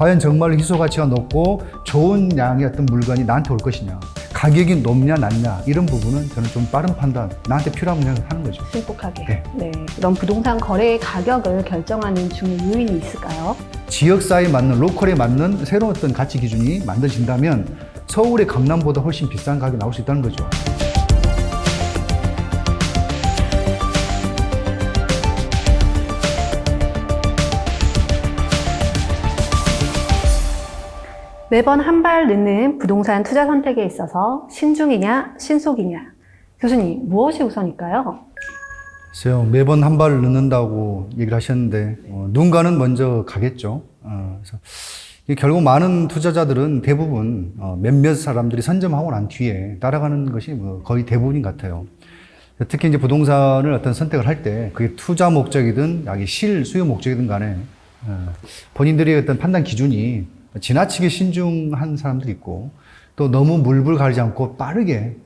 과연 정말로 희소 가치가 높고 좋은 양의 어떤 물건이 나한테 올 것이냐, 가격이 높냐 낮냐, 이런 부분은 저는 좀 빠른 판단, 나한테 필요한 그냥 하는 거죠. 신속하게. 네. 네. 그럼 부동산 거래의 가격을 결정하는 중요 요인이 있을까요? 지역사에 맞는, 로컬에 맞는 새로운 어떤 가치 기준이 만들어진다면 서울의 강남보다 훨씬 비싼 가격이 나올 수 있다는 거죠. 매번 한 발 늦는 부동산 투자 선택에 있어서 신중이냐 신속이냐, 교수님 무엇이 우선일까요? 글쎄요, 매번 한 발을 넣는다고 얘기를 하셨는데 누군가는 먼저 가겠죠. 그래서 결국 많은 투자자들은 대부분 몇몇 사람들이 선점하고 난 뒤에 따라가는 것이 거의 대부분인 것 같아요. 특히 이제 부동산을 어떤 선택을 할 때 그게 투자 목적이든 실수요 목적이든 간에 본인들의 어떤 판단 기준이 지나치게 신중한 사람들이 있고, 또 너무 물불 가리지 않고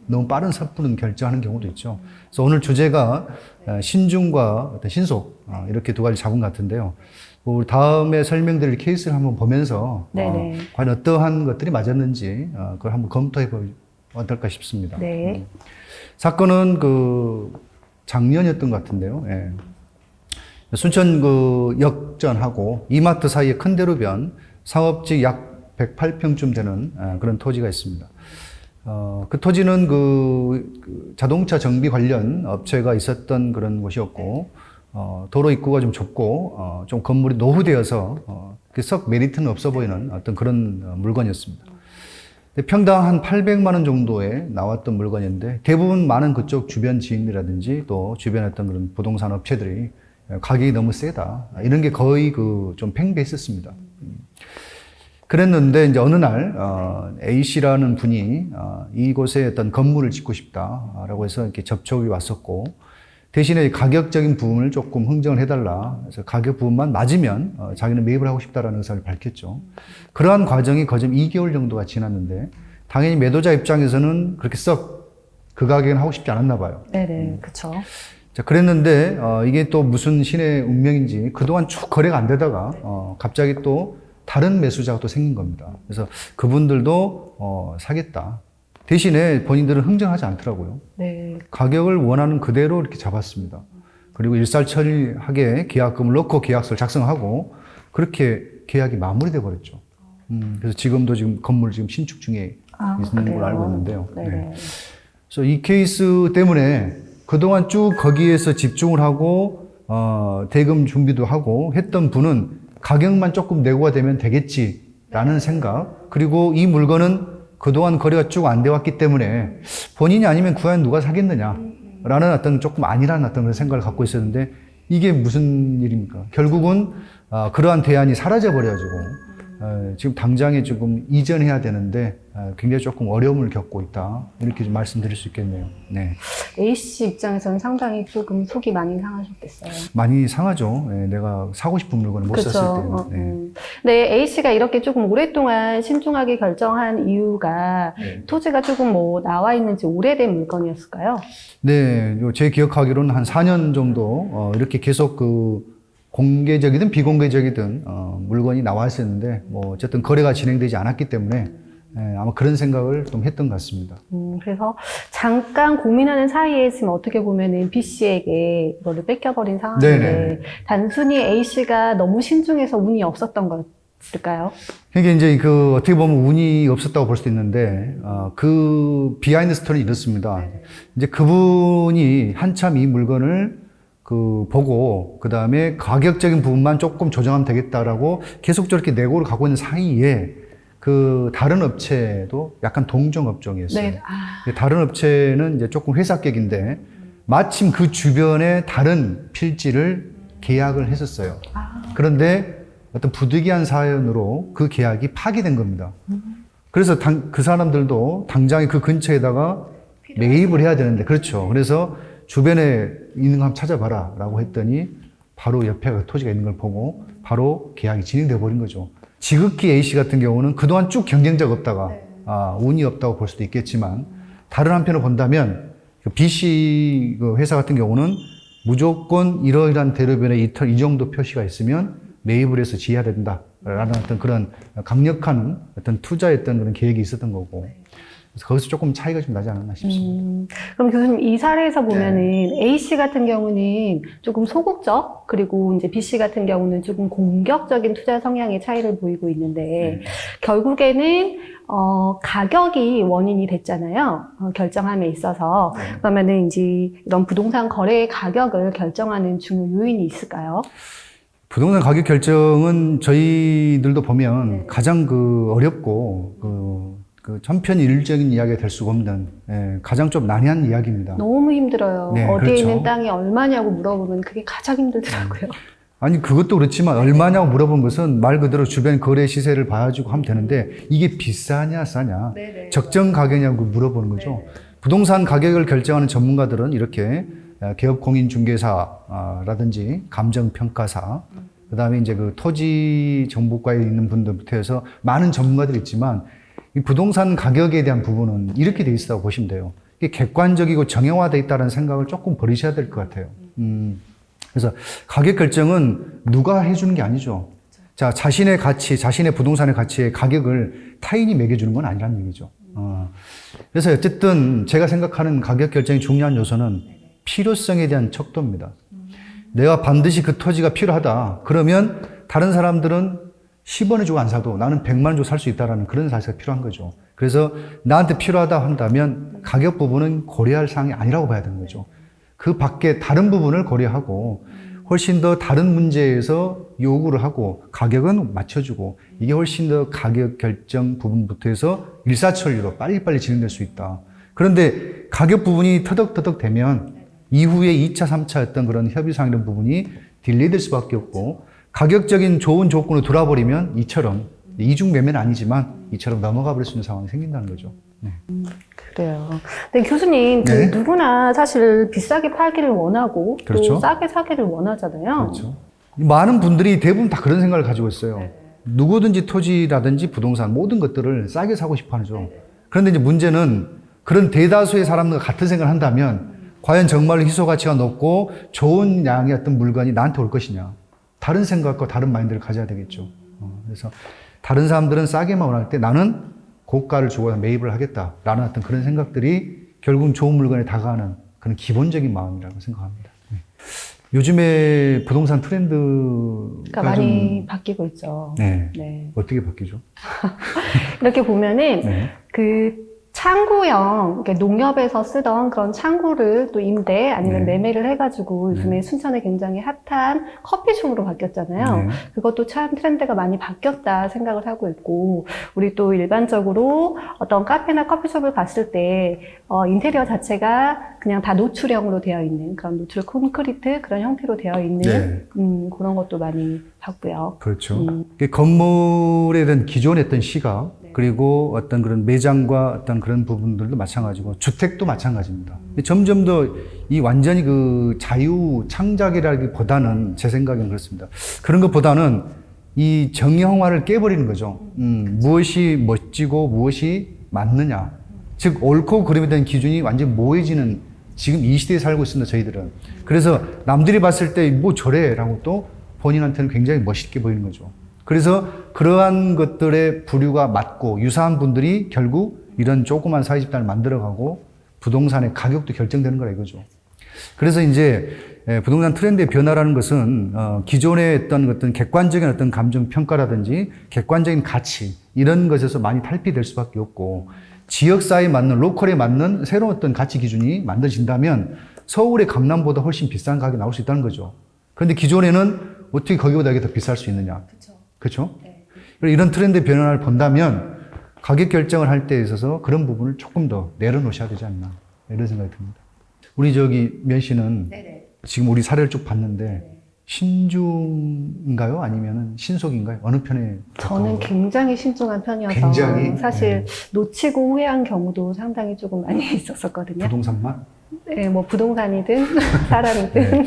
너무 빠른 섣부른 결정하는 경우도 있죠. 그래서 오늘 주제가 신중과 어떤 신속, 이렇게 두 가지 잡은 것 같은데요. 우리 다음에 설명드릴 케이스를 한번 보면서 과연 어떠한 것들이 맞았는지 그걸 한번 검토해 보면 어떨까 싶습니다. 네. 사건은 작년이었던 것 같은데요. 예. 순천 역전하고 이마트 사이의 큰 대로변 상업지 약 108평쯤 되는 그런 토지가 있습니다. 그 토지는 자동차 정비 관련 업체가 있었던 그런 곳이었고, 도로 입구가 좀 좁고, 좀 건물이 노후되어서 썩 메리트는 없어 보이는 어떤 그런 물건이었습니다. 평당 한 800만 원 정도에 나왔던 물건인데, 대부분 많은 그쪽 주변 지인이라든지 또 주변 어떤 그런 부동산 업체들이 가격이 너무 세다, 이런 게 거의 좀 팽배했었습니다. 그랬는데 이제 어느 날 A씨라는 분이 이곳에 어떤 건물을 짓고 싶다라고 해서 이렇게 접촉이 왔었고, 대신에 가격적인 부분을 조금 흥정을 해달라, 그래서 가격 부분만 맞으면 자기는 매입을 하고 싶다라는 의사를 밝혔죠. 그러한 과정이 거의 2개월 정도가 지났는데, 당연히 매도자 입장에서는 그렇게 썩 그 가격은 하고 싶지 않았나 봐요. 네네, 그렇죠. 자, 그랬는데 이게 또 무슨 신의 운명인지 그동안 쭉 거래가 안 되다가 갑자기 또 다른 매수자가 또 생긴 겁니다. 그래서 그분들도 사겠다. 대신에 본인들은 흥정하지 않더라고요. 네. 가격을 원하는 그대로 이렇게 잡았습니다. 그리고 일사천리하게 계약금을 넣고 계약서를 작성하고 그렇게 계약이 마무리돼 버렸죠. 그래서 지금도 건물 신축 중에 있는 걸로 알고 있는데요. 네. 그래서 이 케이스 때문에 그동안 쭉 거기에서 집중을 하고 대금 준비도 하고 했던 분은 가격만 조금 내고가 되면 되겠지라는 생각, 그리고 이 물건은 그동안 거래가 쭉 안 돼 왔기 때문에 본인이 아니면 과연 누가 사겠느냐라는 어떤 조금 아니라는 어떤 그런 생각을 갖고 있었는데, 이게 무슨 일입니까? 결국은 그러한 대안이 사라져 버려가지고 지금 당장에 조금 이전해야 되는데 굉장히 조금 어려움을 겪고 있다, 이렇게 좀 말씀드릴 수 있겠네요. 네. A씨 입장에서는 상당히 조금 속이 많이 상하셨겠어요. 많이 상하죠. 네, 내가 사고 싶은 물건을 못 샀을 때는. 네, A씨가 이렇게 조금 오랫동안 신중하게 결정한 이유가 토지가 조금 나와 있는지 오래된 물건이었을까요? 네, 제 기억하기로는 한 4년 정도 이렇게 계속 공개적이든 비공개적이든 물건이 나와 있었는데 어쨌든 거래가 진행되지 않았기 때문에 아마 그런 생각을 좀 했던 것 같습니다. 그래서 잠깐 고민하는 사이에 지금 어떻게 보면은 B씨에게 이거를 뺏겨버린 상황인데, 네네. 단순히 A씨가 너무 신중해서 운이 없었던 것일까요? 그러니까 이제 어떻게 보면 운이 없었다고 볼 수도 있는데, 그 비하인드 스토리는 이렇습니다. 이제 그분이 한참 이 물건을 보고, 그 다음에 가격적인 부분만 조금 조정하면 되겠다라고 계속 저렇게 내고를 갖고 있는 사이에 다른 업체도 약간 동종업종이었어요. 네. 다른 업체는 이제 조금 회사격인데 마침 그 주변에 다른 필지를 계약을 했었어요. 그런데 어떤 부득이한 사연으로 그 계약이 파기된 겁니다. 그래서 그 사람들도 당장에 그 근처에다가 매입을 해야 되는데, 그렇죠. 그래서 주변에 있는 거 한번 찾아봐라 라고 했더니 바로 옆에 토지가 있는 걸 보고 바로 계약이 진행돼 버린 거죠. 지극히 A씨 같은 경우는 그동안 쭉 경쟁자가 없다가 운이 없다고 볼 수도 있겠지만, 다른 한편으로 본다면 B씨 회사 같은 경우는 무조건 이러이러한 대로변에 이 정도 표시가 있으면 매입을 해서 지어야 된다 어떤 그런 강력한 어떤 투자했던 그런 계획이 있었던 거고. 그래서 거기서 조금 차이가 좀 나지 않았나 싶습니다. 그럼 교수님 이 사례에서 보면은 A씨 같은 경우는 조금 소극적, 그리고 이제 B씨 같은 경우는 조금 공격적인 투자 성향의 차이를 보이고 있는데, 결국에는 가격이 원인이 됐잖아요. 결정함에 있어서. 그러면은 이제 이런 부동산 거래의 가격을 결정하는 중요 요인이 있을까요? 부동산 가격 결정은 저희들도 보면 가장 어렵고 천편일률적인 이야기가 될 수가 없는 가장 좀 난해한 이야기입니다. 너무 힘들어요. 네, 어디에 그렇죠. 있는 땅이 얼마냐고 물어보면 그게 가장 힘들더라고요. 아니 그것도 그렇지만 얼마냐고 물어본 것은 말 그대로 주변 거래 시세를 봐가지고 하면 되는데 이게 비싸냐 싸냐 네네. 적정 가격이냐고 물어보는 거죠. 네네. 부동산 가격을 결정하는 전문가들은 이렇게 기업공인중개사라든지 감정평가사 그다음에 이제 토지 정보과에 있는 분들부터 해서 많은 전문가들이 있지만 이 부동산 가격에 대한 부분은 이렇게 돼 있다고 보시면 돼요. 이게 객관적이고 정형화되어 있다는 생각을 조금 버리셔야 될 것 같아요. 그래서 가격 결정은 누가 해주는 게 아니죠. 자, 자신의 가치, 자신의 부동산의 가치의 가격을 타인이 매겨주는 건 아니라는 얘기죠. 그래서 어쨌든 제가 생각하는 가격 결정의 중요한 요소는 필요성에 대한 척도입니다. 내가 반드시 그 토지가 필요하다. 그러면 다른 사람들은 10원을 주고 안 사도 나는 100만 원 주고 살 수 있다는 그런 사실이 필요한 거죠. 그래서 나한테 필요하다 한다면 가격 부분은 고려할 사항이 아니라고 봐야 되는 거죠. 그 밖에 다른 부분을 고려하고 훨씬 더 다른 문제에서 요구를 하고 가격은 맞춰주고 이게 훨씬 더 가격 결정 부분부터 해서 일사천리로 빨리빨리 진행될 수 있다. 그런데 가격 부분이 터덕터덕 되면 이후에 2차, 3차 어떤 그런 협의상 이런 부분이 딜레이 될 수밖에 없고 가격적인 좋은 조건을 돌아버리면 이처럼 이중 매매는 아니지만 이처럼 넘어가 버릴 수 있는 상황이 생긴다는 거죠. 네. 그래요. 근데 교수님, 네. 누구나 사실 비싸게 팔기를 원하고 그렇죠. 또 싸게 사기를 원하잖아요. 그렇죠. 많은 분들이 대부분 다 그런 생각을 가지고 있어요. 누구든지 토지라든지 부동산 모든 것들을 싸게 사고 싶어 하죠. 그런데 이제 문제는 그런 대다수의 사람들과 같은 생각을 한다면 과연 정말로 희소 가치가 높고 좋은 양의 어떤 물건이 나한테 올 것이냐. 다른 생각과 다른 마인드를 가져야 되겠죠. 그래서 다른 사람들은 싸게만 원할 때 나는 고가를 주고 매입을 하겠다라는 어떤 그런 생각들이 결국은 좋은 물건에 다가가는 그런 기본적인 마음이라고 생각합니다. 네. 요즘에 부동산 트렌드가 많이 좀 바뀌고 있죠. 네. 네. 어떻게 바뀌죠? 이렇게 보면은 네. 그 창구형, 그러니까 농협에서 쓰던 그런 창구를 또 임대 아니면 네. 매매를 해가지고 요즘에 순천에 굉장히 핫한 커피숍으로 바뀌었잖아요. 네. 그것도 참 트렌드가 많이 바뀌었다 생각을 하고 있고, 우리 또 일반적으로 어떤 카페나 커피숍을 갔을 때 인테리어 자체가 그냥 다 노출형으로 되어 있는 그런 노출 콘크리트 그런 형태로 되어 있는 네. 그런 것도 많이 봤고요. 그렇죠. 건물에 대한 기존의 어떤 시각, 그리고 어떤 그런 매장과 어떤 그런 부분들도 마찬가지고, 주택도 마찬가지입니다. 점점 더 이 완전히 그 자유 창작이라기보다는 제 생각엔 그렇습니다. 그런 것보다는 이 정형화를 깨버리는 거죠. 무엇이 멋지고 무엇이 맞느냐. 즉, 옳고 그름에 대한 기준이 완전히 모호해지는 지금 이 시대에 살고 있습니다, 저희들은. 그래서 남들이 봤을 때 뭐 저래 라고 또 본인한테는 굉장히 멋있게 보이는 거죠. 그래서 그러한 것들의 부류가 맞고 유사한 분들이 결국 이런 조그만 사회 집단을 만들어가고 부동산의 가격도 결정되는 거라 이거죠. 그래서 이제 부동산 트렌드의 변화라는 것은 기존의 어떤 객관적인 어떤 감정 평가라든지 객관적인 가치 이런 것에서 많이 탈피될 수밖에 없고, 지역사회에 맞는 로컬에 맞는 새로운 어떤 가치 기준이 만들어진다면 서울의 강남보다 훨씬 비싼 가격이 나올 수 있다는 거죠. 그런데 기존에는 어떻게 거기보다 이게 더 비쌀 수 있느냐. 그렇죠? 네. 이런 트렌드 변화를 본다면 가격 결정을 할 때 있어서 그런 부분을 조금 더 내려놓으셔야 되지 않나, 이런 생각이 듭니다. 우리 면 씨는 지금 우리 사례를 쭉 봤는데 신중인가요? 아니면 신속인가요? 어느 편에? 저는 굉장히 신중한 편이어서 굉장히? 사실 놓치고 후회한 경우도 상당히 조금 많이 있었었거든요. 부동산만? 네, 뭐 부동산이든 사람이든.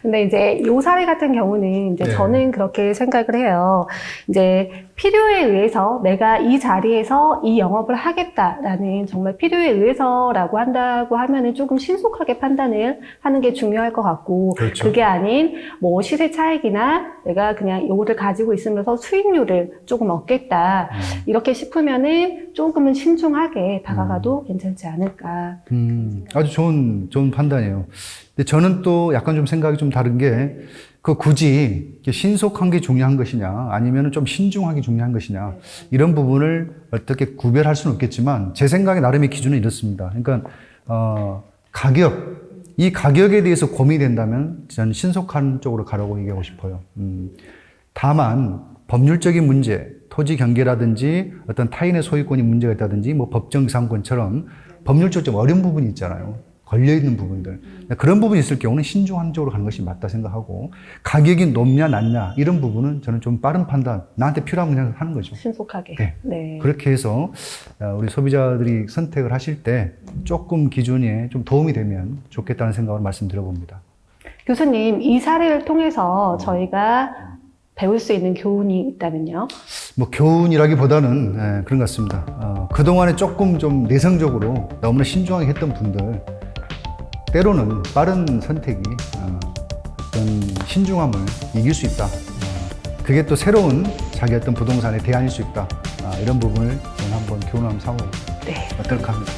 근데 이제 요 사례 같은 경우는 이제 저는 그렇게 생각을 해요. 이제 필요에 의해서 내가 이 자리에서 이 영업을 하겠다라는 정말 필요에 의해서라고 한다고 하면은 조금 신속하게 판단을 하는 게 중요할 것 같고 그렇죠. 그게 아닌 뭐 시세 차익이나 내가 그냥 요거를 가지고 있으면서 수익률을 조금 얻겠다 이렇게 싶으면은 조금은 신중하게 다가가도 괜찮지 않을까. 아주 좋은 판단이에요. 근데 저는 또 약간 좀 생각이 좀 다른 게, 굳이 이렇게 신속한 게 중요한 것이냐, 아니면 좀 신중하게 중요한 것이냐, 이런 부분을 어떻게 구별할 수는 없겠지만, 제 생각에 나름의 기준은 이렇습니다. 그러니까, 이 가격에 대해서 고민이 된다면, 저는 신속한 쪽으로 가라고 얘기하고 싶어요. 다만, 법률적인 문제, 토지 경계라든지 어떤 타인의 소유권이 문제가 있다든지 뭐 법정상권처럼 법률적으로 좀 어려운 부분이 있잖아요. 걸려있는 부분들. 그런 부분이 있을 경우는 신중한 쪽으로 가는 것이 맞다 생각하고, 가격이 높냐 낮냐 이런 부분은 저는 좀 빠른 판단, 나한테 필요한 그냥 하는 거죠. 신속하게. 네. 네. 그렇게 해서 우리 소비자들이 선택을 하실 때 조금 기준에 좀 도움이 되면 좋겠다는 생각을 말씀드려봅니다. 교수님, 이 사례를 통해서 저희가 배울 수 있는 교훈이 있다면요? 뭐 교훈이라기보다는 그런 것 같습니다. 그동안에 조금 좀 내성적으로 너무나 신중하게 했던 분들, 때로는 빠른 선택이 어떤 신중함을 이길 수 있다. 그게 또 새로운 자기 어떤 부동산의 대안일 수 있다. 이런 부분을 저는 한번 교훈을 한번 삼아보면 네. 어떨까 합니다.